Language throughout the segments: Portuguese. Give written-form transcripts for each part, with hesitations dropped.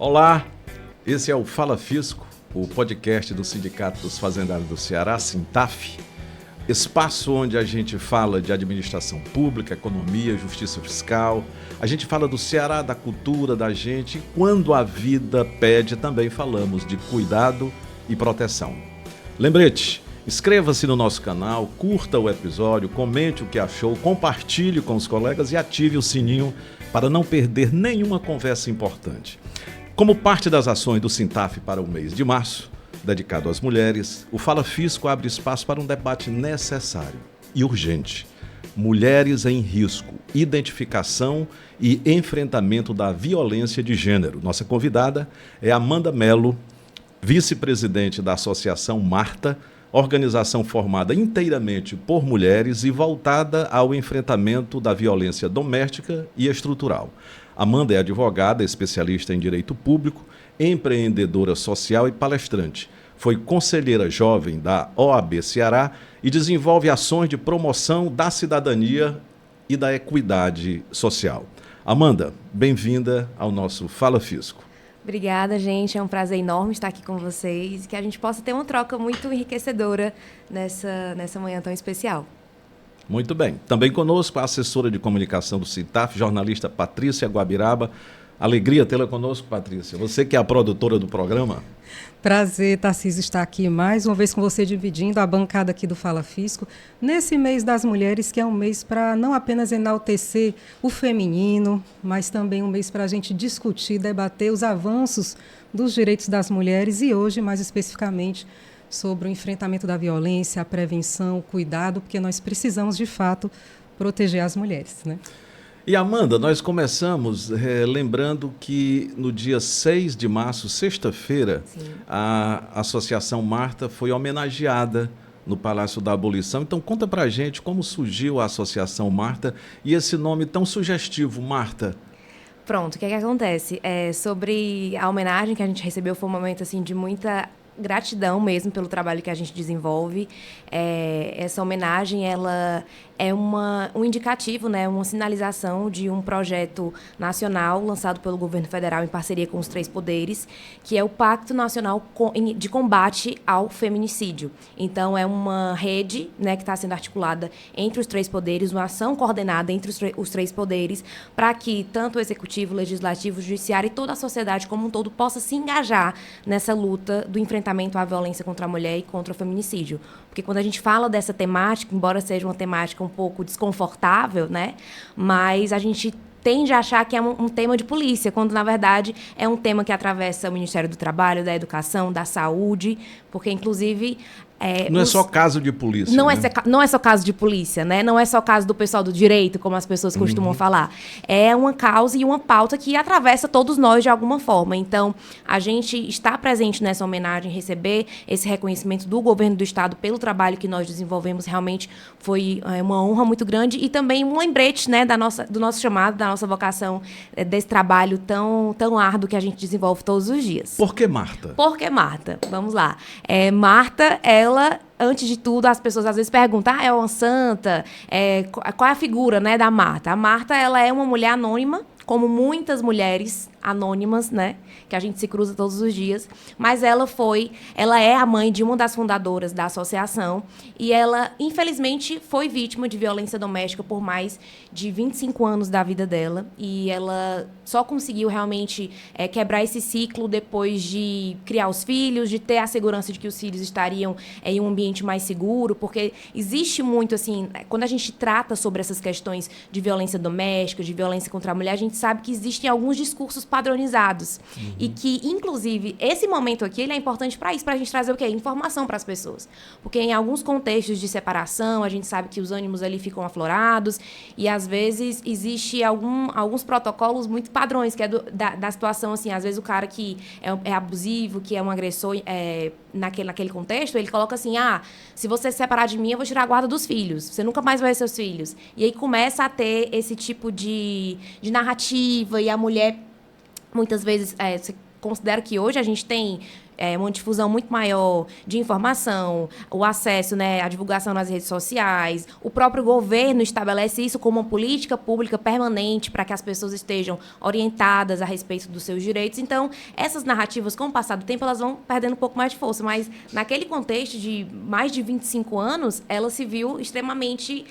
Olá, esse é o Fala Fisco, o podcast do Sindicato dos Fazendários do Ceará, Sintaf, espaço onde a gente fala de administração pública, economia, justiça fiscal, a gente fala do Ceará, da cultura da gente e quando a vida pede também falamos de cuidado e proteção. Lembrete, inscreva-se no nosso canal, curta o episódio, comente o que achou, compartilhe com os colegas e ative o sininho para não perder nenhuma conversa importante. Como parte das ações do Sintaf para o mês de março, dedicado às mulheres, o Fala Fisco abre espaço para um debate necessário e urgente. Mulheres em risco, identificação e enfrentamento da violência de gênero. Nossa convidada é Amanda Mello, vice-presidente da Associação Marta, organização formada inteiramente por mulheres e voltada ao enfrentamento da violência doméstica e estrutural. Amanda é advogada, especialista em direito público, empreendedora social e palestrante. Foi conselheira jovem da OAB Ceará e desenvolve ações de promoção da cidadania e da equidade social. Amanda, bem-vinda ao nosso Fala Fisco. Obrigada, gente. É um prazer enorme estar aqui com vocês e que a gente possa ter uma troca muito enriquecedora nessa manhã tão especial. Muito bem. Também conosco a assessora de comunicação do Sintaf, jornalista Patrícia Guabiraba. Alegria tê-la conosco, Patrícia. Você que é a produtora do programa. Prazer, Tarcísio, estar aqui mais uma vez com você, dividindo a bancada aqui do Fala Fisco, nesse mês das mulheres, que é um mês para não apenas enaltecer o feminino, mas também um mês para a gente discutir, debater os avanços dos direitos das mulheres e hoje, mais especificamente, sobre o enfrentamento da violência, a prevenção, o cuidado, porque nós precisamos, de fato, proteger as mulheres, né? E, Amanda, nós começamos lembrando que no dia 6 de março, sexta-feira, a Associação Marta foi homenageada no Palácio da Abolição. Então, conta pra gente como surgiu a Associação Marta e esse nome tão sugestivo, Marta. Pronto, o que é que acontece? Sobre a homenagem que a gente recebeu, foi um momento assim, de muita gratidão mesmo pelo trabalho que a gente desenvolve. Essa homenagem, ela é um indicativo, né, uma sinalização de um projeto nacional lançado pelo governo federal em parceria com os três poderes, que é o Pacto Nacional de Combate ao Feminicídio. Então, é uma rede, né, que está sendo articulada entre os três poderes, uma ação coordenada entre os três poderes, para que tanto o Executivo, o Legislativo, o Judiciário e toda a sociedade como um todo possa se engajar nessa luta do enfrentamento à violência contra a mulher e contra o feminicídio. Porque quando a gente fala dessa temática, embora seja uma temática um pouco desconfortável, né? Mas a gente tende a achar que é um tema de polícia, quando, na verdade, é um tema que atravessa o Ministério do Trabalho, da Educação, da Saúde, porque, inclusive... Não é só caso de polícia, não, né? Não é só caso de polícia, né? Não é só caso do pessoal do direito, como as pessoas costumam falar. É uma causa e uma pauta que atravessa todos nós de alguma forma. Então, a gente está presente nessa homenagem, receber esse reconhecimento do governo do Estado pelo trabalho que nós desenvolvemos, realmente foi uma honra muito grande e também um lembrete, né, do nosso chamado, da nossa vocação, desse trabalho tão árduo que a gente desenvolve todos os dias. Por que Marta? Por que Marta? Vamos lá. Marta, ela, antes de tudo, as pessoas às vezes perguntam, é uma santa? Qual é a figura, né, da Marta? A Marta, ela é uma mulher anônima, como muitas mulheres anônimas, né, que a gente se cruza todos os dias, mas ela é a mãe de uma das fundadoras da associação e ela, infelizmente, foi vítima de violência doméstica por mais de 25 anos da vida dela e ela só conseguiu realmente quebrar esse ciclo depois de criar os filhos, de ter a segurança de que os filhos estariam em um ambiente mais seguro, porque existe muito, assim, quando a gente trata sobre essas questões de violência doméstica, de violência contra a mulher, a gente sabe que existem alguns discursos padronizados. E que, inclusive, esse momento aqui ele é importante para isso, para a gente trazer o quê? Informação para as pessoas. Porque em alguns contextos de separação, a gente sabe que os ânimos ali ficam aflorados e, às vezes, existe alguns protocolos muito padrões, que é da situação, assim, às vezes o cara que é abusivo, que é um agressor naquele contexto, ele coloca assim, se você se separar de mim, eu vou tirar a guarda dos filhos, você nunca mais vai ver seus filhos. E aí começa a ter esse tipo de narrativa e a mulher, muitas vezes, você considera que hoje a gente tem uma difusão muito maior de informação, o acesso, né, à divulgação nas redes sociais, o próprio governo estabelece isso como uma política pública permanente para que as pessoas estejam orientadas a respeito dos seus direitos. Então, essas narrativas, com o passar do tempo, elas vão perdendo um pouco mais de força, mas naquele contexto de mais de 25 anos, ela se viu extremamente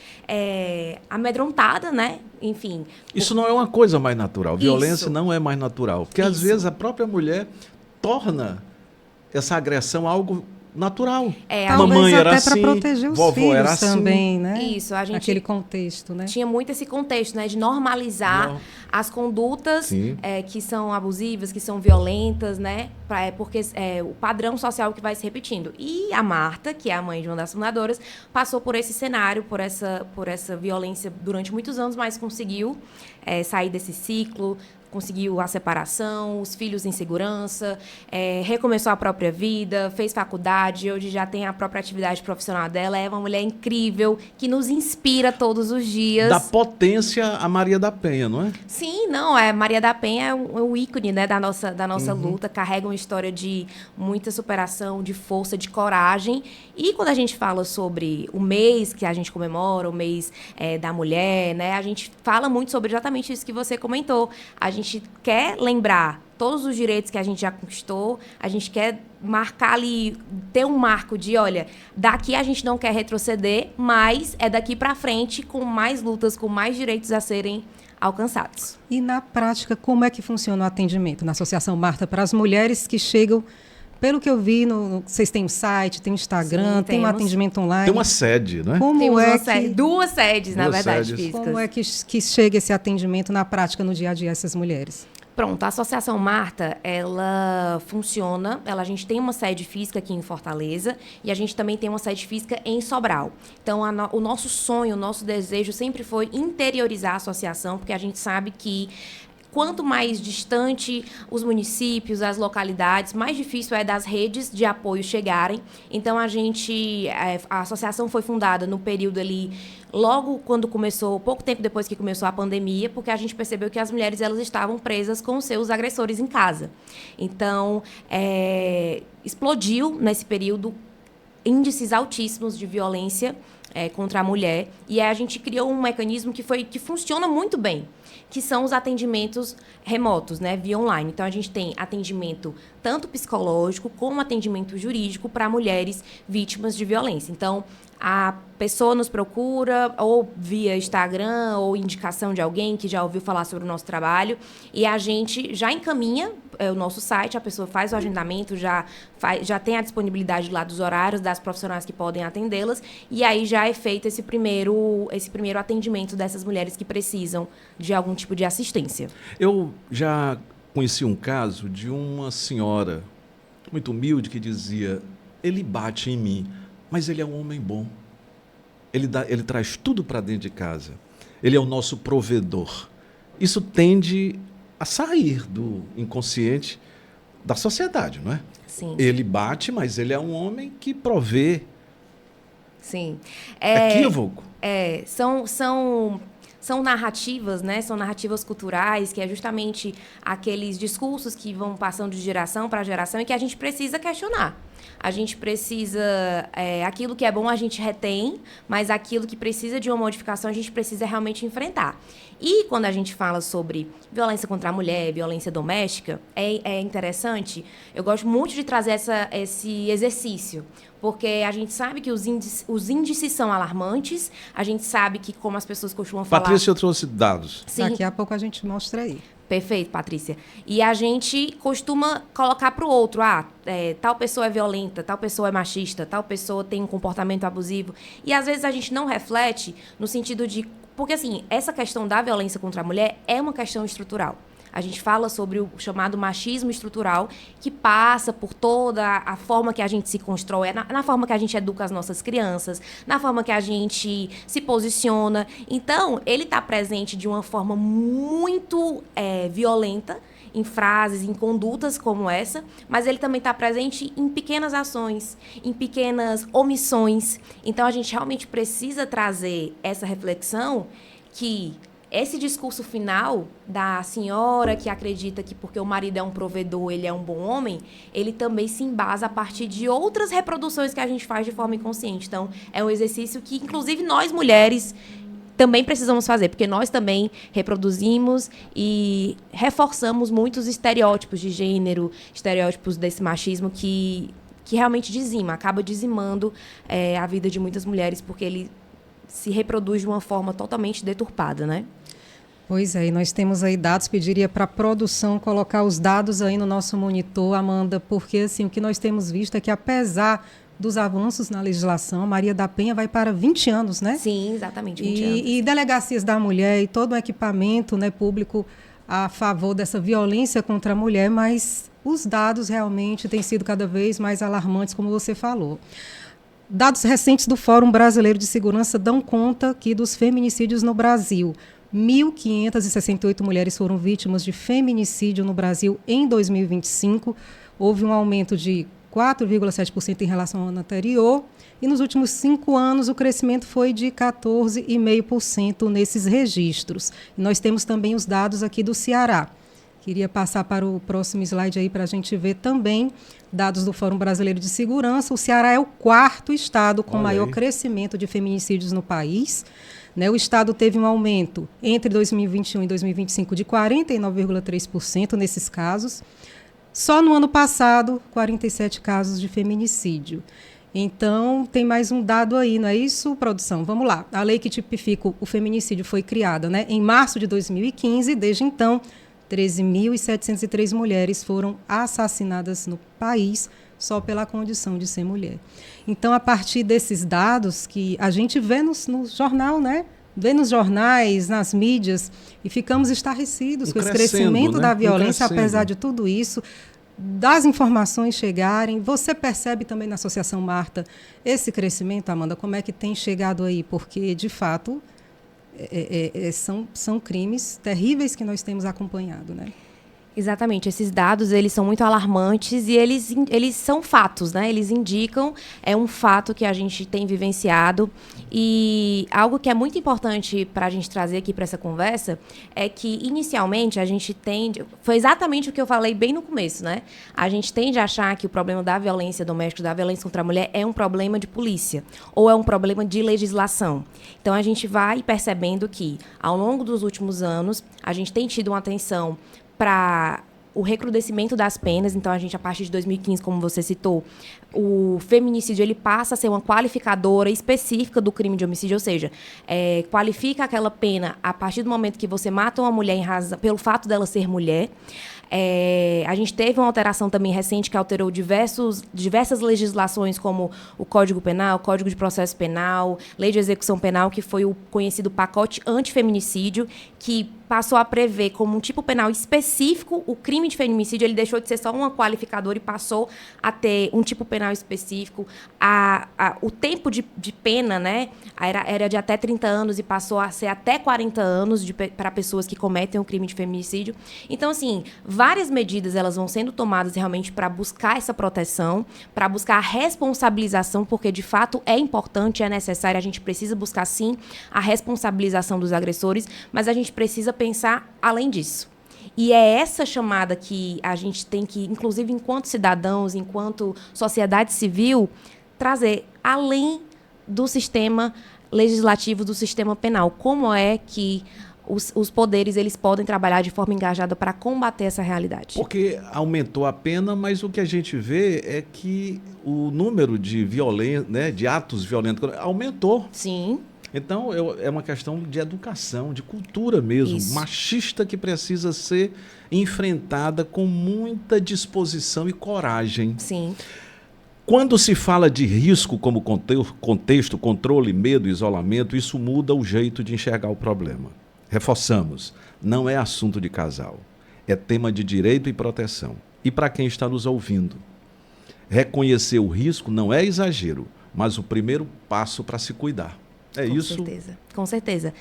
amedrontada, né? Enfim. Isso não é uma coisa mais natural. Violência Isso. não é mais natural. Porque, às Isso. vezes, a própria mulher torna essa agressão algo natural. Talvez Mamãe era até assim, para proteger os vovó filhos era assim. também, né? Isso, a gente Naquele contexto, né? tinha muito esse contexto, né, de normalizar as condutas que são abusivas, que são violentas, né, porque o padrão social que vai se repetindo. E a Marta, que é a mãe de uma das fundadoras, passou por esse cenário, por essa violência durante muitos anos, mas conseguiu sair desse ciclo, conseguiu a separação, os filhos em segurança, recomeçou a própria vida, fez faculdade, hoje já tem a própria atividade profissional dela, é uma mulher incrível, que nos inspira todos os dias. Da potência a Maria da Penha, não é? Sim, não, Maria da Penha é um ícone, né, da nossa luta, carrega uma história de muita superação, de força, de coragem. E quando a gente fala sobre o mês que a gente comemora, o mês da mulher, né, a gente fala muito sobre exatamente isso que você comentou. A gente quer lembrar todos os direitos que a gente já conquistou, a gente quer marcar ali, ter um marco de, olha, daqui a gente não quer retroceder, mas é daqui para frente com mais lutas, com mais direitos a serem alcançados. E na prática, como é que funciona o atendimento na Associação Marta para as mulheres que chegam, pelo que eu vi, vocês têm um site, tem um Instagram, Sim, tem um temos. atendimento online. Tem uma sede, não é? Como Temos é uma que, sede, duas sedes, na Duas verdade, sedes. físicas. como é que chega esse atendimento na prática, no dia a dia, essas mulheres? Pronto, a Associação Marta, ela funciona, a gente tem uma sede física aqui em Fortaleza e a gente também tem uma sede física em Sobral. Então, o nosso sonho, o nosso desejo sempre foi interiorizar a associação, porque a gente sabe que quanto mais distante os municípios, as localidades, mais difícil é das redes de apoio chegarem. Então, a associação foi fundada no período ali, logo quando começou, pouco tempo depois que começou a pandemia, porque a gente percebeu que as mulheres elas estavam presas com os seus agressores em casa. Então, explodiu nesse período índices altíssimos de violência contra a mulher, e aí a gente criou um mecanismo que funciona muito bem, que são os atendimentos remotos, né, via online. Então, a gente tem atendimento tanto psicológico como atendimento jurídico para mulheres vítimas de violência. Então, a pessoa nos procura ou via Instagram ou indicação de alguém que já ouviu falar sobre o nosso trabalho e a gente já encaminha o nosso site, a pessoa faz o agendamento, já tem a disponibilidade lá dos horários das profissionais que podem atendê-las e aí já é feito esse primeiro atendimento dessas mulheres que precisam de algum tipo de assistência. Eu já conheci um caso de uma senhora muito humilde que dizia: ele bate em mim, mas ele é um homem bom. Ele traz tudo para dentro de casa. Ele é o nosso provedor. Isso tende a sair do inconsciente da sociedade, não é? Sim. Ele bate, mas ele é um homem que provê. Sim. Equívoco. São narrativas, né? São narrativas culturais, que é justamente aqueles discursos que vão passando de geração para geração e que a gente precisa questionar. A gente precisa... aquilo que é bom a gente retém, mas aquilo que precisa de uma modificação a gente precisa realmente enfrentar. E quando a gente fala sobre violência contra a mulher, violência doméstica, é interessante, eu gosto muito de trazer esse exercício, porque a gente sabe que os índices são alarmantes, a gente sabe que, como as pessoas costumam falar... Patrícia trouxe dados. Sim. Daqui a pouco a gente mostra aí. Perfeito, Patrícia. E a gente costuma colocar para o outro, tal pessoa é violenta, tal pessoa é machista, tal pessoa tem um comportamento abusivo. E às vezes a gente não reflete no sentido de... Porque assim, essa questão da violência contra a mulher é uma questão estrutural. A gente fala sobre o chamado machismo estrutural, que passa por toda a forma que a gente se constrói, na forma que a gente educa as nossas crianças, na forma que a gente se posiciona. Então, ele está presente de uma forma muito violenta, em frases, em condutas como essa, mas ele também está presente em pequenas ações, em pequenas omissões. Então, a gente realmente precisa trazer essa reflexão que... esse discurso final da senhora que acredita que porque o marido é um provedor, ele é um bom homem, ele também se embasa a partir de outras reproduções que a gente faz de forma inconsciente. Então, é um exercício que, inclusive, nós mulheres também precisamos fazer, porque nós também reproduzimos e reforçamos muitos estereótipos de gênero, estereótipos desse machismo que realmente acaba dizimando a vida de muitas mulheres, porque ele se reproduz de uma forma totalmente deturpada, né? Pois é, e nós temos aí dados, pediria para a produção colocar os dados aí no nosso monitor, Amanda, porque assim, o que nós temos visto é que apesar dos avanços na legislação, Maria da Penha vai para 20 anos, né? Sim, exatamente, 20 anos. E delegacias da mulher e todo o equipamento, né, público a favor dessa violência contra a mulher, mas os dados realmente têm sido cada vez mais alarmantes, como você falou. Dados recentes do Fórum Brasileiro de Segurança dão conta aqui dos feminicídios no Brasil. 1.568 mulheres foram vítimas de feminicídio no Brasil em 2025. Houve um aumento de 4,7% em relação ao ano anterior. E nos últimos 5 anos, o crescimento foi de 14,5% nesses registros. E nós temos também os dados aqui do Ceará. Queria passar para o próximo slide aí para a gente ver também dados do Fórum Brasileiro de Segurança. O Ceará é o 4º estado com maior crescimento de feminicídios no país. O estado teve um aumento entre 2021 e 2025 de 49,3% nesses casos. Só no ano passado, 47 casos de feminicídio. Então, tem mais um dado aí, não é isso, produção? Vamos lá. A lei que tipifica o feminicídio foi criada, em março de 2015. Desde então, 13.703 mulheres foram assassinadas no país só pela condição de ser mulher. Então, a partir desses dados que a gente vê no jornal, vê nos jornais, nas mídias, e ficamos estarrecidos com esse crescimento da violência, apesar de tudo isso, das informações chegarem. Você percebe também na Associação Marta esse crescimento, Amanda? Como é que tem chegado aí? Porque, de fato, são crimes terríveis que nós temos acompanhado, né? Exatamente, esses dados eles são muito alarmantes e eles são fatos, né? Eles indicam, um fato que a gente tem vivenciado, e algo que é muito importante para a gente trazer aqui para essa conversa é que, inicialmente, a gente tende... Foi exatamente o que eu falei bem no começo, né? A gente tende a achar que o problema da violência doméstica, da violência contra a mulher, é um problema de polícia ou é um problema de legislação. Então, a gente vai percebendo que, ao longo dos últimos anos, a gente tem tido uma atenção para o recrudescimento das penas. Então, a gente, a partir de 2015, como você citou, o feminicídio ele passa a ser uma qualificadora específica do crime de homicídio, ou seja, qualifica aquela pena a partir do momento que você mata uma mulher pelo fato dela ser mulher. A gente teve uma alteração também recente que alterou diversas legislações, como o Código Penal, o Código de Processo Penal, Lei de Execução Penal, que foi o conhecido pacote antifeminicídio, que passou a prever como um tipo penal específico o crime de feminicídio. Ele deixou de ser só uma qualificadora e passou a ter um tipo penal específico. O tempo de pena, né, era de até 30 anos e passou a ser até 40 anos para pessoas que cometem o crime de feminicídio. Então, assim, várias medidas elas vão sendo tomadas realmente para buscar essa proteção, para buscar a responsabilização, porque, de fato, é importante, é necessário, a gente precisa buscar, sim, a responsabilização dos agressores, mas a gente precisa pensar além disso. E é essa chamada que a gente tem que, inclusive enquanto cidadãos, enquanto sociedade civil, trazer além do sistema legislativo, do sistema penal. Como é que os poderes eles podem trabalhar de forma engajada para combater essa realidade? Porque aumentou a pena, mas o que a gente vê é que o número de violência, né, de atos violentos aumentou. Sim. Então, é uma questão de educação, de cultura mesmo, machista, que precisa ser enfrentada com muita disposição e coragem. Sim. Quando se fala de risco como contexto, controle, medo, isolamento, isso muda o jeito de enxergar o problema. Reforçamos, não é assunto de casal, é tema de direito e proteção. E para quem está nos ouvindo, reconhecer o risco não é exagero, mas o primeiro passo para se cuidar. Com certeza.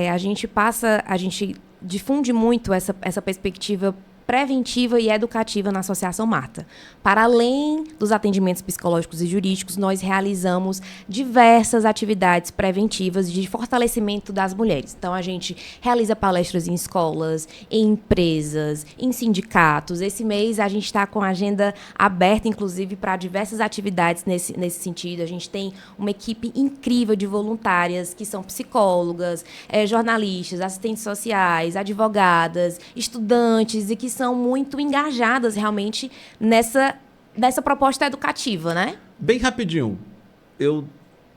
A gente difunde muito essa perspectiva preventiva e educativa na Associação Marta. Para além dos atendimentos psicológicos e jurídicos, nós realizamos diversas atividades preventivas de fortalecimento das mulheres. Então, a gente realiza palestras em escolas, em empresas, em sindicatos. Esse mês, a gente está com a agenda aberta, inclusive, para diversas atividades nesse sentido. A gente tem uma equipe incrível de voluntárias, que são psicólogas, jornalistas, assistentes sociais, advogadas, estudantes, e que são muito engajadas realmente nessa proposta educativa, né? Bem rapidinho, eu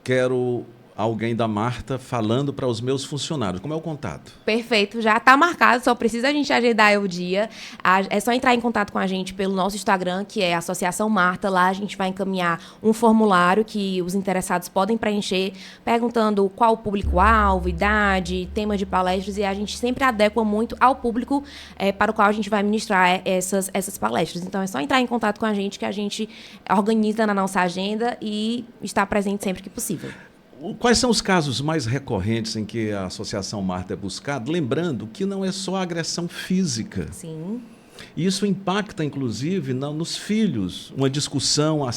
quero alguém da Marta falando para os meus funcionários. Como é o contato? Perfeito, já está marcado, só precisa a gente agendar o dia. É só entrar em contato com a gente pelo nosso Instagram, que é Associação Marta. Lá a gente vai encaminhar um formulário que os interessados podem preencher, perguntando qual o público-alvo, idade, tema de palestras, e a gente sempre adequa muito ao público para o qual a gente vai ministrar essas palestras. Então, é só entrar em contato com a gente, que a gente organiza na nossa agenda e está presente sempre que possível. Quais são os casos mais recorrentes em que a Associação Marta é buscada? Lembrando que não é só agressão física. Sim. Isso impacta, inclusive, nos filhos. Uma discussão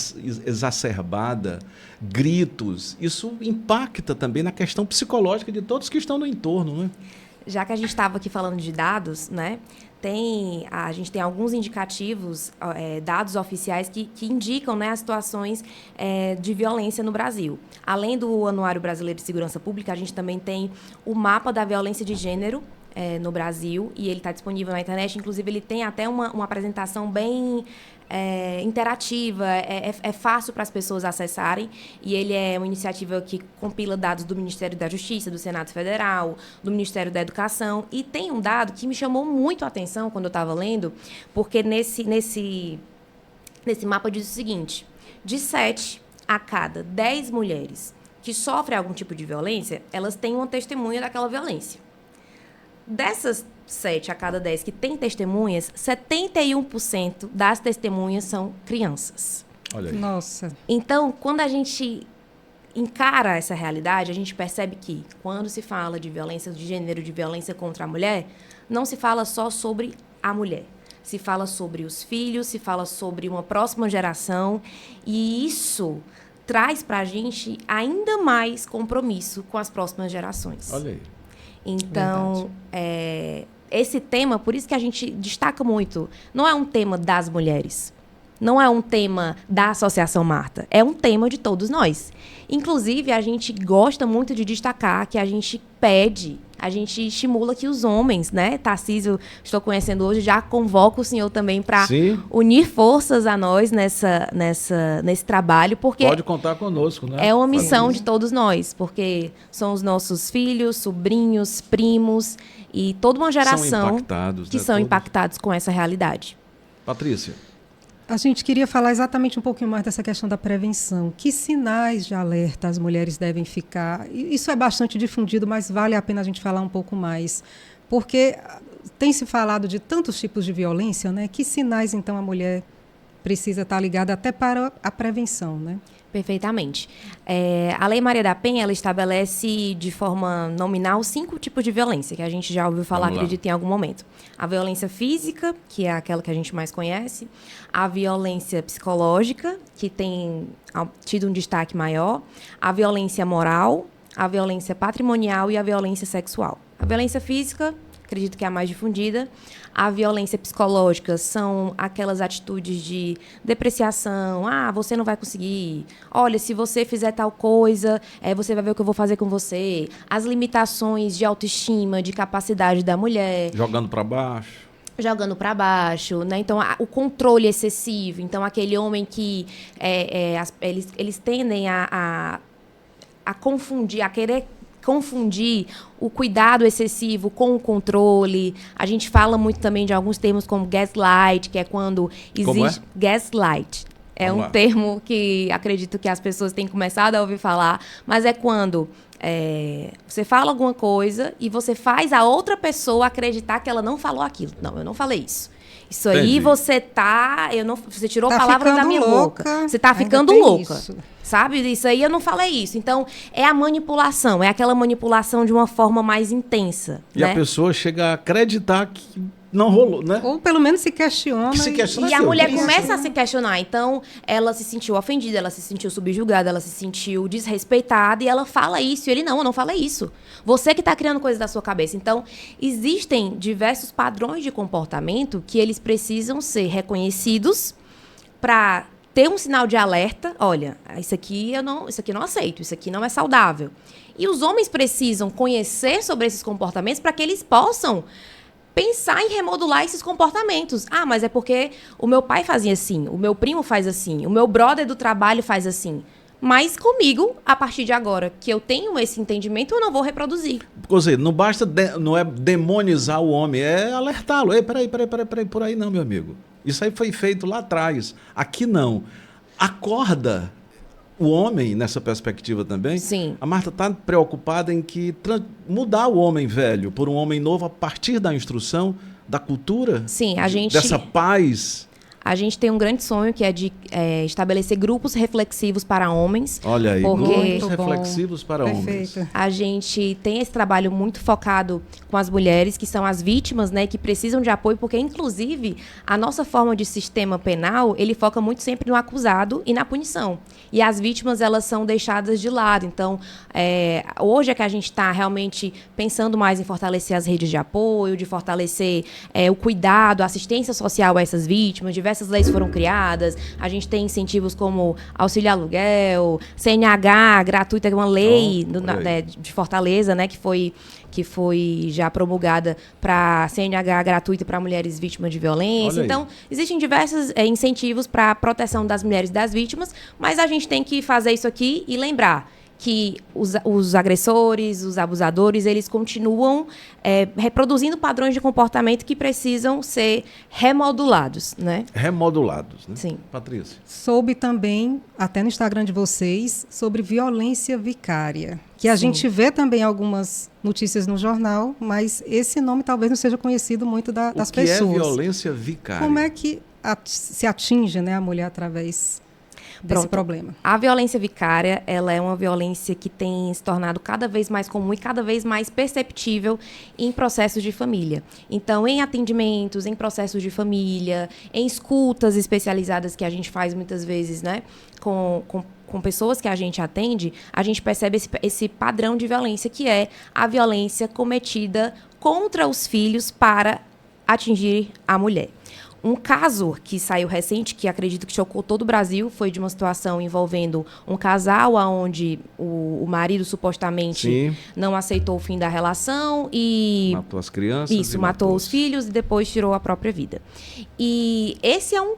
exacerbada, gritos. Isso impacta também na questão psicológica de todos que estão no entorno, né? Já que a gente estava aqui falando de dados, né? A gente tem alguns indicativos, dados oficiais que indicam, né, as situações de violência no Brasil. Além do Anuário Brasileiro de Segurança Pública, a gente também tem o mapa da violência de gênero no Brasil, e ele está disponível na internet. Inclusive, ele tem até uma apresentação bem interativa, é fácil para as pessoas acessarem, e ele é uma iniciativa que compila dados do Ministério da Justiça, do Senado Federal, do Ministério da Educação, e tem um dado que me chamou muito a atenção quando eu estava lendo, porque nesse mapa diz o seguinte: de 7 a cada 10 mulheres que sofrem algum tipo de violência, elas têm uma testemunha daquela violência. Dessas 7 a cada 10 que têm testemunhas, 71% das testemunhas são crianças. Olha aí. Nossa. Então, quando a gente encara essa realidade, a gente percebe que, quando se fala de violência de gênero, de violência contra a mulher, não se fala só sobre a mulher. Se fala sobre os filhos, se fala sobre uma próxima geração, e isso traz para a gente ainda mais compromisso com as próximas gerações. Olha aí. Então, esse tema, por isso que a gente destaca muito, não é um tema das mulheres, não é um tema da Associação Marta, é um tema de todos nós. Inclusive, a gente gosta muito de destacar que a gente pede, a gente estimula que os homens, né? Tarcísio, estou conhecendo hoje, já convoca o senhor também para unir forças a nós nesse trabalho, porque pode contar conosco, né? É uma missão de todos nós, porque são os nossos filhos, sobrinhos, primos e toda uma geração que são impactados com essa realidade. Patrícia. A gente queria falar exatamente um pouquinho mais dessa questão da prevenção. Que sinais de alerta as mulheres devem ficar? Isso é bastante difundido, mas vale a pena a gente falar um pouco mais. Porque tem se falado de tantos tipos de violência, né? Que sinais, então, a mulher precisa estar ligada até para a prevenção, né? Perfeitamente. A Lei Maria da Penha, ela estabelece de forma nominal 5 tipos de violência, que a gente já ouviu falar, acredito, em algum momento. A violência física, que é aquela que a gente mais conhece. A violência psicológica, que tem tido um destaque maior. A violência moral, a violência patrimonial e a violência sexual. A violência física, acredito que é a mais difundida. A violência psicológica são aquelas atitudes de depreciação. Ah, você não vai conseguir. Olha, se você fizer tal coisa, você vai ver o que eu vou fazer com você. As limitações de autoestima, de capacidade da mulher. Jogando para baixo, né? Então, o controle excessivo. Então, aquele homem que eles tendem a confundir, a querer confundir o cuidado excessivo com o controle. A gente fala muito também de alguns termos como gaslight, que é quando existe... Gaslight. É um termo que acredito que as pessoas têm começado a ouvir falar, mas é quando você fala alguma coisa e você faz a outra pessoa acreditar que ela não falou aquilo. Não, eu não falei isso. Isso aí você tirou palavras da minha boca. Você tá ficando louca. Isso. Sabe? Isso aí eu não falei isso. Então, é a manipulação. É aquela manipulação de uma forma mais intensa. E a pessoa chega a acreditar que não rolou, né? Ou pelo menos se questiona. E a mulher começa a se questionar. Então, ela se sentiu ofendida, ela se sentiu subjugada, ela se sentiu desrespeitada e ela fala isso. E ele, não, eu não falei isso. Você que está criando coisas da sua cabeça. Então, existem diversos padrões de comportamento que eles precisam ser reconhecidos para ter um sinal de alerta. Olha, isso aqui eu não aceito, isso aqui não é saudável. E os homens precisam conhecer sobre esses comportamentos para que eles possam pensar em remodular esses comportamentos. Ah, mas é porque o meu pai fazia assim, o meu primo faz assim, o meu brother do trabalho faz assim. Mas comigo, a partir de agora, que eu tenho esse entendimento, eu não vou reproduzir. Ou seja, não basta, não é demonizar o homem, é alertá-lo. Ei, peraí, por aí não, meu amigo. Isso aí foi feito lá atrás. Aqui não. Acorda o homem nessa perspectiva também. Sim. A Marta está preocupada em que mudar o homem velho por um homem novo a partir da instrução, da cultura. Sim, dessa paz. A gente tem um grande sonho que é de estabelecer grupos reflexivos para homens. Olha aí, porque grupos reflexivos para homens. A gente tem esse trabalho muito focado com as mulheres, que são as vítimas, né, que precisam de apoio, porque, inclusive, a nossa forma de sistema penal, ele foca muito sempre no acusado e na punição. E as vítimas, elas são deixadas de lado. Então, hoje é que a gente está realmente pensando mais em fortalecer as redes de apoio, de fortalecer o cuidado, a assistência social a essas vítimas. Diversas leis foram criadas, a gente tem incentivos como auxílio aluguel, CNH gratuita, que é uma lei de Fortaleza, né, que foi já promulgada para CNH gratuita para mulheres vítimas de violência. Então, existem diversos incentivos para a proteção das mulheres e das vítimas, mas a gente tem que fazer isso aqui e lembrar que os agressores, os abusadores, eles continuam reproduzindo padrões de comportamento que precisam ser remodulados, né? Remodulados, né? Sim. Patrícia. Soube também, até no Instagram de vocês, sobre violência vicária, que a gente vê também algumas notícias no jornal, mas esse nome talvez não seja conhecido muito das pessoas. O que é violência vicária? Como é que se atinge, né, a mulher através desse problema? A violência vicária, ela é uma violência que tem se tornado cada vez mais comum e cada vez mais perceptível em processos de família. Então, em atendimentos, em processos de família, em escutas especializadas que a gente faz muitas vezes, né, com pessoas que a gente atende, a gente percebe esse padrão de violência, que é a violência cometida contra os filhos para atingir a mulher. Um caso que saiu recente, que acredito que chocou todo o Brasil, foi de uma situação envolvendo um casal onde o marido supostamente não aceitou o fim da relação e... matou as crianças. Isso, matou os filhos e depois tirou a própria vida. E esse é um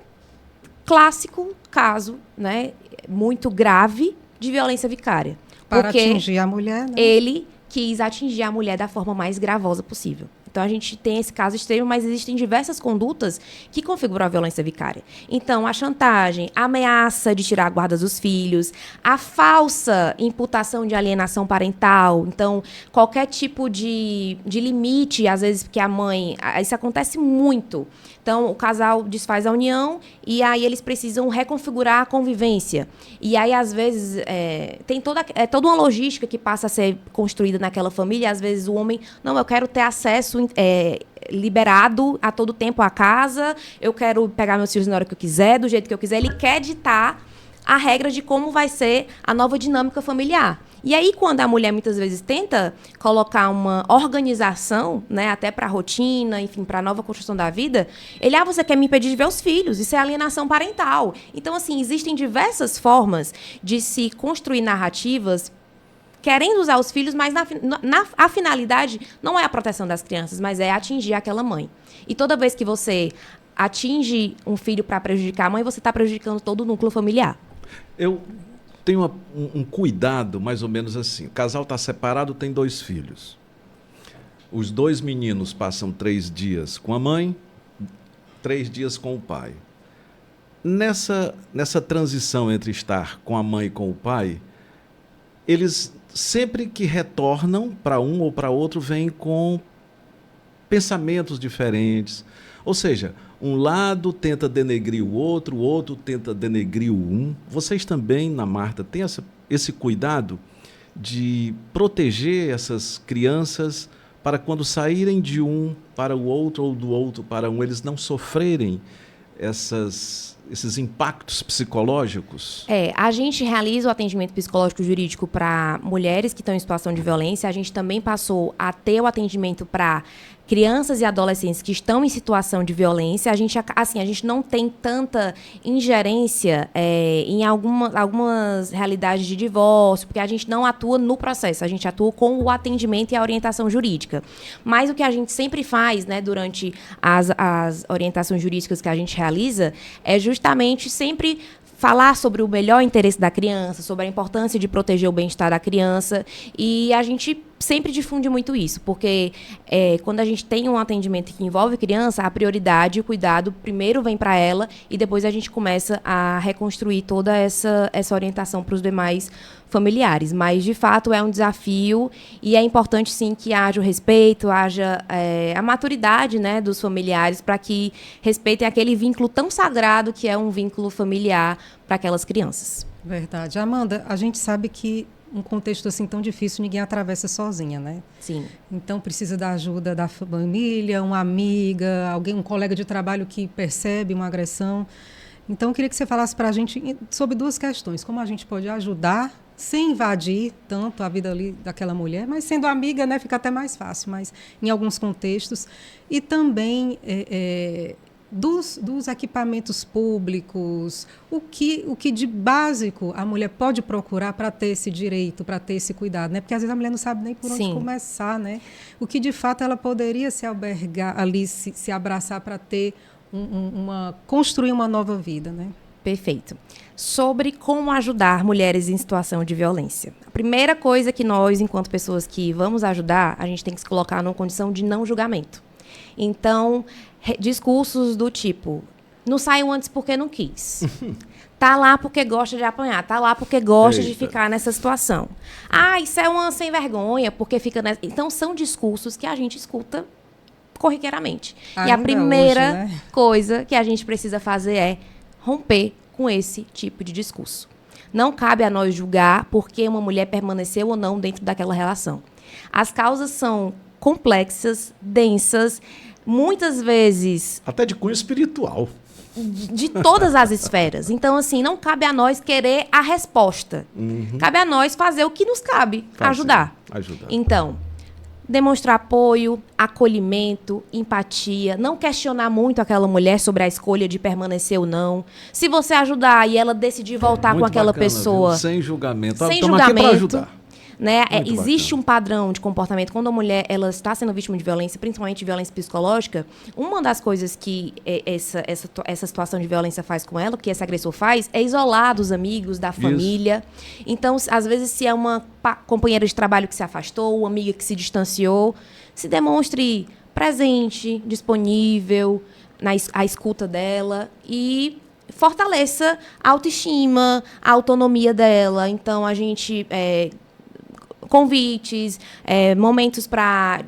clássico caso, né, muito grave de violência vicária. Para atingir a mulher, né? Ele quis atingir a mulher da forma mais gravosa possível. Então, a gente tem esse caso extremo, mas existem diversas condutas que configuram a violência vicária. Então, a chantagem, a ameaça de tirar a guarda dos filhos, a falsa imputação de alienação parental. Então, qualquer tipo de limite, às vezes, porque a mãe... Isso acontece muito. Então, o casal desfaz a união e aí eles precisam reconfigurar a convivência. E aí, às vezes, tem toda uma logística que passa a ser construída naquela família. Às vezes, o homem, não, eu quero ter acesso liberado a todo tempo à casa, eu quero pegar meus filhos na hora que eu quiser, do jeito que eu quiser. Ele quer ditar a regra de como vai ser a nova dinâmica familiar. E aí, quando a mulher muitas vezes tenta colocar uma organização, né, até para a rotina, enfim, para a nova construção da vida, ele, você quer me impedir de ver os filhos, isso é alienação parental. Então, assim, existem diversas formas de se construir narrativas querendo usar os filhos, mas a finalidade não é a proteção das crianças, mas é atingir aquela mãe. E toda vez que você atinge um filho para prejudicar a mãe, você está prejudicando todo o núcleo familiar. Eu tenho um cuidado mais ou menos assim. O casal está separado, tem 2 filhos. Os 2 meninos passam 3 dias com a mãe, 3 dias com o pai. Nessa transição entre estar com a mãe e com o pai, eles sempre que retornam para um ou para outro, vêm com pensamentos diferentes. Ou seja, um lado tenta denegrir o outro tenta denegrir o um. Vocês também, na Marta, têm esse cuidado de proteger essas crianças para quando saírem de um para o outro ou do outro para um, eles não sofrerem esses impactos psicológicos? A gente realiza o atendimento psicológico jurídico para mulheres que estão em situação de violência. A gente também passou a ter o atendimento para crianças e adolescentes que estão em situação de violência. A gente não tem tanta ingerência em algumas realidades de divórcio, porque a gente não atua no processo, a gente atua com o atendimento e a orientação jurídica. Mas o que a gente sempre faz, né, durante as orientações jurídicas que a gente realiza, é justamente sempre falar sobre o melhor interesse da criança, sobre a importância de proteger o bem-estar da criança, e a gente sempre difunde muito isso, porque quando a gente tem um atendimento que envolve criança, a prioridade e o cuidado primeiro vem para ela e depois a gente começa a reconstruir toda essa orientação para os demais familiares. Mas, de fato, é um desafio e é importante, sim, que haja o respeito, haja a maturidade, né, dos familiares para que respeitem aquele vínculo tão sagrado que é um vínculo familiar para aquelas crianças. Verdade. Amanda, a gente sabe que um contexto assim tão difícil ninguém atravessa sozinha, né? Sim. Então precisa da ajuda da família, uma amiga, alguém, um colega de trabalho que percebe uma agressão. Então eu queria que você falasse para a gente sobre duas questões: como a gente pode ajudar sem invadir tanto a vida ali daquela mulher, mas sendo amiga, né, fica até mais fácil, mas em alguns contextos, e também dos equipamentos públicos, o que de básico a mulher pode procurar para ter esse direito, para ter esse cuidado, né? Porque às vezes a mulher não sabe nem por onde começar, né? O que de fato ela poderia se albergar ali, se abraçar para ter construir uma nova vida, né? Perfeito. Sobre como ajudar mulheres em situação de violência. A primeira coisa que nós, enquanto pessoas que vamos ajudar, a gente tem que se colocar numa condição de não julgamento. Então, discursos do tipo: não saiu antes porque não quis. Tá lá porque gosta de apanhar. Tá lá porque gosta de ficar nessa situação. Isso é uma sem vergonha porque fica nessa... Então, são discursos que a gente escuta corriqueiramente. E a primeira hoje, né, coisa que a gente precisa fazer é romper com esse tipo de discurso. Não cabe a nós julgar porque uma mulher permaneceu ou não dentro daquela relação. As causas são complexas, densas, muitas vezes... até de cunho espiritual. De todas as esferas. Então, assim, não cabe a nós querer a resposta. Cabe a nós fazer o que nos cabe, ajudar. Então, demonstrar apoio, acolhimento, empatia, não questionar muito aquela mulher sobre a escolha de permanecer ou não. Se você ajudar e ela decidir voltar com aquela pessoa... viu? Sem julgamento. Sem Estamos aqui para julgamento. ajudar. Né? Existe um padrão de comportamento quando a mulher ela está sendo vítima de violência, principalmente de violência psicológica. Uma das coisas que essa situação de violência faz com ela, que esse agressor faz, é isolar dos amigos, da família. Então, às vezes, se é uma companheira de trabalho que se afastou, uma amiga que se distanciou, se demonstre presente, disponível, a escuta dela e fortaleça a autoestima, a autonomia dela. Então, a gente... convites, momentos para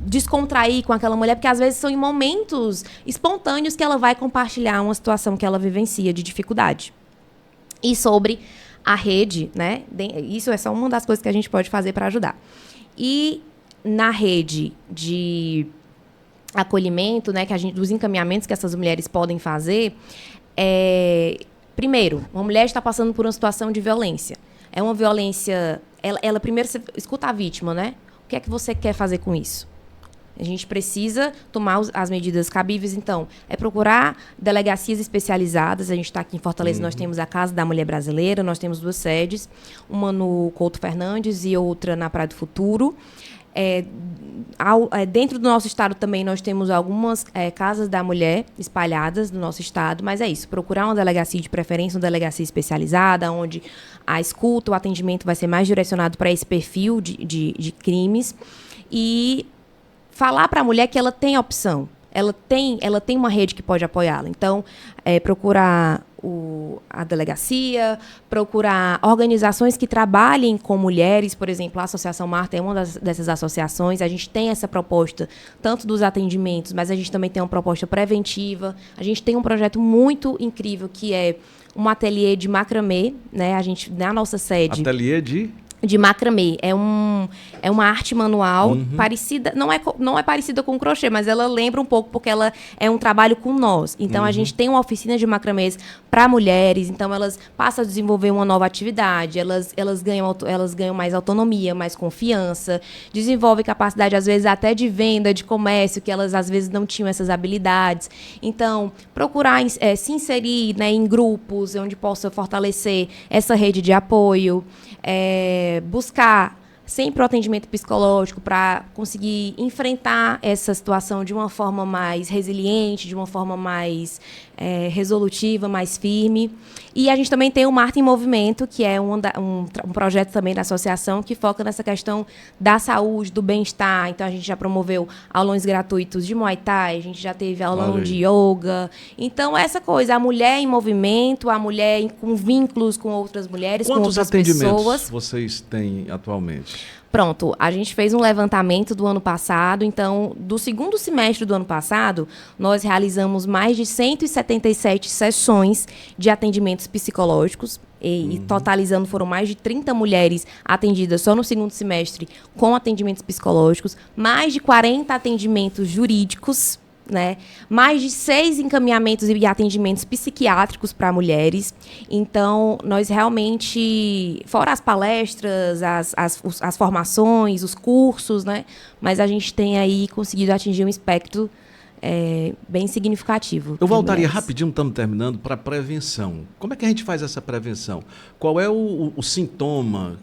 descontrair com aquela mulher, porque às vezes são em momentos espontâneos que ela vai compartilhar uma situação que ela vivencia de dificuldade. E sobre a rede, né? Isso é só uma das coisas que a gente pode fazer para ajudar. E na rede de acolhimento, né, dos encaminhamentos que essas mulheres podem fazer, primeiro, uma mulher está passando por uma situação de violência. É uma violência... Ela primeiro escuta a vítima, né? O que é que você quer fazer com isso? A gente precisa tomar as medidas cabíveis. Então, é procurar delegacias especializadas. A gente está aqui em Fortaleza, nós temos a Casa da Mulher Brasileira, nós temos 2 sedes, uma no Couto Fernandes e outra na Praia do Futuro. Dentro do nosso estado também nós temos algumas casas da mulher espalhadas no nosso estado, mas é isso, procurar uma delegacia de preferência, uma delegacia especializada, onde a escuta, o atendimento vai ser mais direcionado para esse perfil de crimes, e falar para a mulher que ela tem opção, ela tem uma rede que pode apoiá-la. Então, procurar a delegacia, procurar organizações que trabalhem com mulheres, por exemplo, a Associação Marta é uma dessas associações. A gente tem essa proposta, tanto dos atendimentos, mas a gente também tem uma proposta preventiva. A gente tem um projeto muito incrível, que é um ateliê de macramê, né? A gente, na nossa sede... Ateliê de... de macramê. É uma arte manual parecida, não é parecida com o crochê, mas ela lembra um pouco porque ela é um trabalho com nós. Então a gente tem uma oficina de macramês para mulheres, então elas passam a desenvolver uma nova atividade, elas ganham mais autonomia, mais confiança, desenvolvem capacidade às vezes até de venda, de comércio, que elas às vezes não tinham essas habilidades. Então, procurar se inserir, né, em grupos onde possa fortalecer essa rede de apoio, buscar sempre o atendimento psicológico para conseguir enfrentar essa situação de uma forma mais resiliente, de uma forma mais resolutiva, mais firme. E a gente também tem o Marta em Movimento, que é um projeto também da associação que foca nessa questão da saúde, do bem-estar. Então, a gente já promoveu aulões gratuitos de Muay Thai, a gente já teve aulão de yoga. Então, essa coisa, a mulher em movimento, a mulher com vínculos com outras mulheres, com outras pessoas. Quantos atendimentos vocês têm atualmente? Pronto, a gente fez um levantamento do ano passado, então, do segundo semestre do ano passado, nós realizamos mais de 177 sessões de atendimentos psicológicos, e totalizando foram mais de 30 mulheres atendidas só no segundo semestre com atendimentos psicológicos, mais de 40 atendimentos jurídicos, né? Mais de 6 encaminhamentos e atendimentos psiquiátricos para mulheres. Então, nós realmente, fora as palestras, as formações, os cursos, né? Mas a gente tem aí conseguido atingir um espectro bem significativo. Eu voltaria rapidinho, estamos terminando, para a prevenção. Como é que a gente faz essa prevenção? Qual é o sintoma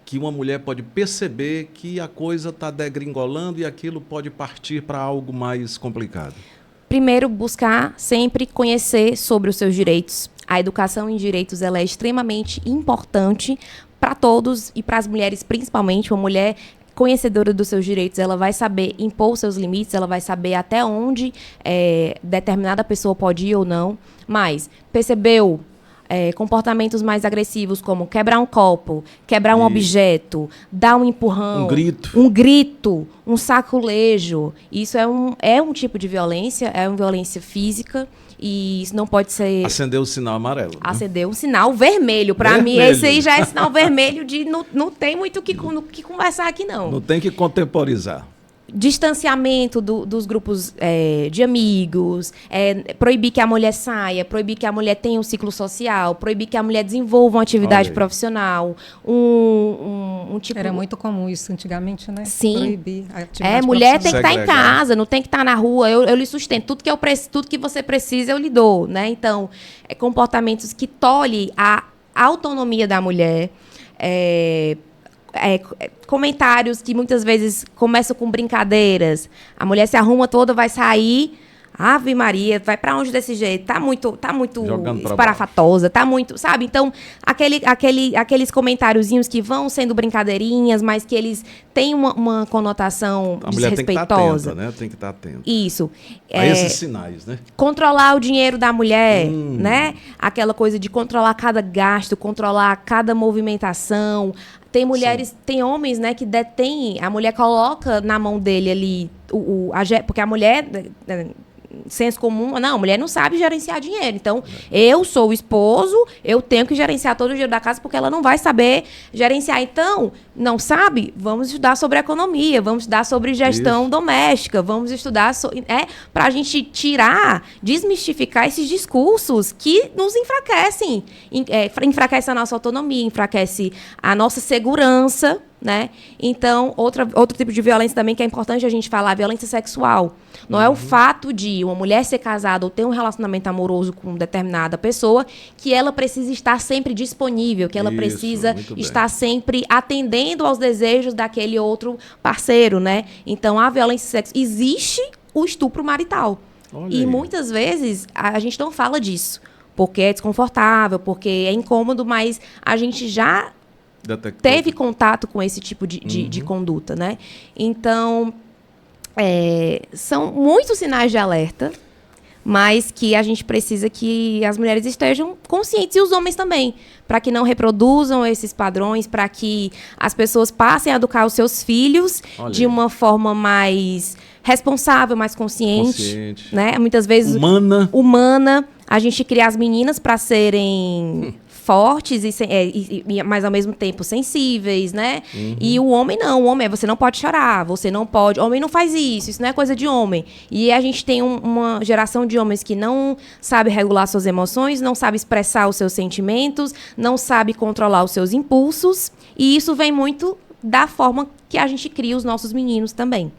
que uma mulher pode perceber que a coisa está degringolando e aquilo pode partir para algo mais complicado? Primeiro, buscar sempre conhecer sobre os seus direitos. A educação em direitos ela é extremamente importante para todos e para as mulheres principalmente. Uma mulher conhecedora dos seus direitos, ela vai saber impor seus limites, ela vai saber até onde determinada pessoa pode ir ou não. Mas percebeu comportamentos mais agressivos, como quebrar um copo, quebrar um objeto, dar um empurrão, um grito, um saculejo. Isso é um tipo de violência, é uma violência física, e isso não pode ser... Acendeu o sinal amarelo. Né? Acendeu um sinal vermelho. Para mim, esse aí já é sinal vermelho de não tem muito o que conversar aqui, não. Não tem que contemporizar. Distanciamento dos grupos de amigos, proibir que a mulher saia, proibir que a mulher tenha um ciclo social, proibir que a mulher desenvolva uma atividade profissional, um tipo... Era muito comum isso antigamente, né? Sim. Proibir a atividade mulher tem que estar em casa, não tem que estar na rua, eu lhe sustento, tudo que você precisa eu lhe dou, né? Então, comportamentos que tolhem a autonomia da mulher, comentários que muitas vezes começam com brincadeiras. A mulher se arruma toda, vai sair. Ave Maria, vai pra onde desse jeito? Tá muito esparafatosa, tá muito, sabe? Então, aqueles comentáriozinhos que vão sendo brincadeirinhas, mas que eles têm uma conotação desrespeitosa. A mulher tem que estar atenta. Isso. A esses sinais, né? Controlar o dinheiro da mulher, né? Aquela coisa de controlar cada gasto, controlar cada movimentação. Tem mulheres, tem homens, né, que detêm, a mulher coloca na mão dele ali, porque a mulher... senso comum, não, a mulher não sabe gerenciar dinheiro. Então, eu sou o esposo, eu tenho que gerenciar todo o dinheiro da casa porque ela não vai saber gerenciar. Então, não sabe? Vamos estudar sobre economia, vamos estudar sobre gestão doméstica, vamos estudar para a gente desmistificar esses discursos que nos enfraquecem. Enfraquece a nossa autonomia, enfraquece a nossa segurança, né? Então, outro tipo de violência também que é importante a gente falar, a violência sexual. Não é o fato de uma mulher ser casada ou ter um relacionamento amoroso com determinada pessoa que ela precisa estar sempre disponível, que ela precisa estar sempre atendendo aos desejos daquele outro parceiro, né? Então, a violência sexual... Existe o estupro marital. E muitas vezes a gente não fala disso, porque é desconfortável, porque é incômodo, mas a gente já teve contato com esse tipo de conduta, né? Então, são muitos sinais de alerta, mas que a gente precisa que as mulheres estejam conscientes, e os homens também, para que não reproduzam esses padrões, para que as pessoas passem a educar os seus filhos de uma forma mais responsável, mais consciente. Né? Muitas vezes... Humana. A gente cria as meninas para serem... fortes, mas ao mesmo tempo sensíveis, né? E o homem não. O homem você não pode chorar, você não pode... Homem não faz isso não é coisa de homem. E a gente tem uma geração de homens que não sabe regular suas emoções, não sabe expressar os seus sentimentos, não sabe controlar os seus impulsos. E isso vem muito da forma que a gente cria os nossos meninos também.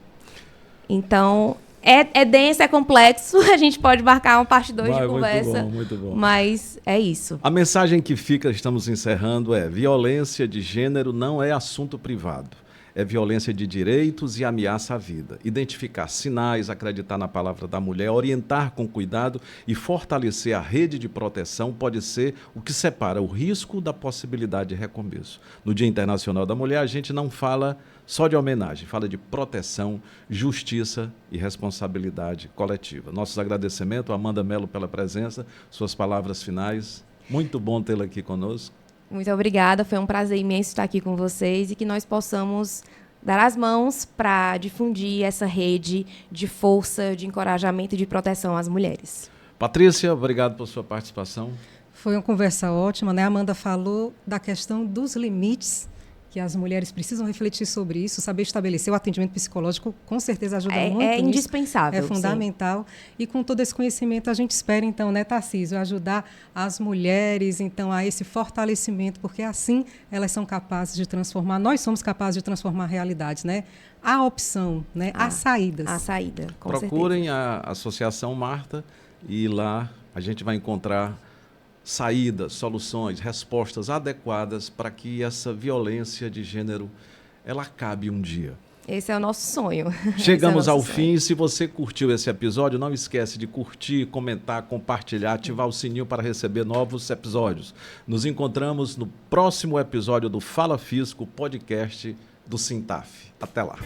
Então... É denso, é complexo, a gente pode marcar uma parte 2 de conversa. Muito bom. Mas é isso. A mensagem que fica, estamos encerrando, violência de gênero não é assunto privado. É violência de direitos e ameaça à vida. Identificar sinais, acreditar na palavra da mulher, orientar com cuidado e fortalecer a rede de proteção pode ser o que separa o risco da possibilidade de recomeço. No Dia Internacional da Mulher, a gente não fala só de homenagem, fala de proteção, justiça e responsabilidade coletiva. Nossos agradecimentos, Amanda Mello, pela presença, suas palavras finais. Muito bom tê-la aqui conosco. Muito obrigada, foi um prazer imenso estar aqui com vocês e que nós possamos dar as mãos para difundir essa rede de força, de encorajamento e de proteção às mulheres. Patrícia, obrigado por sua participação. Foi uma conversa ótima, né? A Amanda falou da questão dos limites, que as mulheres precisam refletir sobre isso, saber estabelecer o atendimento psicológico, com certeza ajuda muito. É indispensável. É fundamental. Sim. E com todo esse conhecimento, a gente espera, então, né, Tarcísio, ajudar as mulheres, então, a esse fortalecimento, porque assim elas são capazes de transformar, nós somos capazes de transformar realidades, né? A opção, né? As saídas. A saída, com Procurem certeza. a Associação Marta e lá a gente vai encontrar saídas, soluções, respostas adequadas para que essa violência de gênero ela acabe um dia. Esse é o nosso sonho. Chegamos ao fim. Se você curtiu esse episódio, não esquece de curtir, comentar, compartilhar, ativar o sininho para receber novos episódios. Nos encontramos no próximo episódio do Fala Fisco, podcast do Sintaf. Até lá.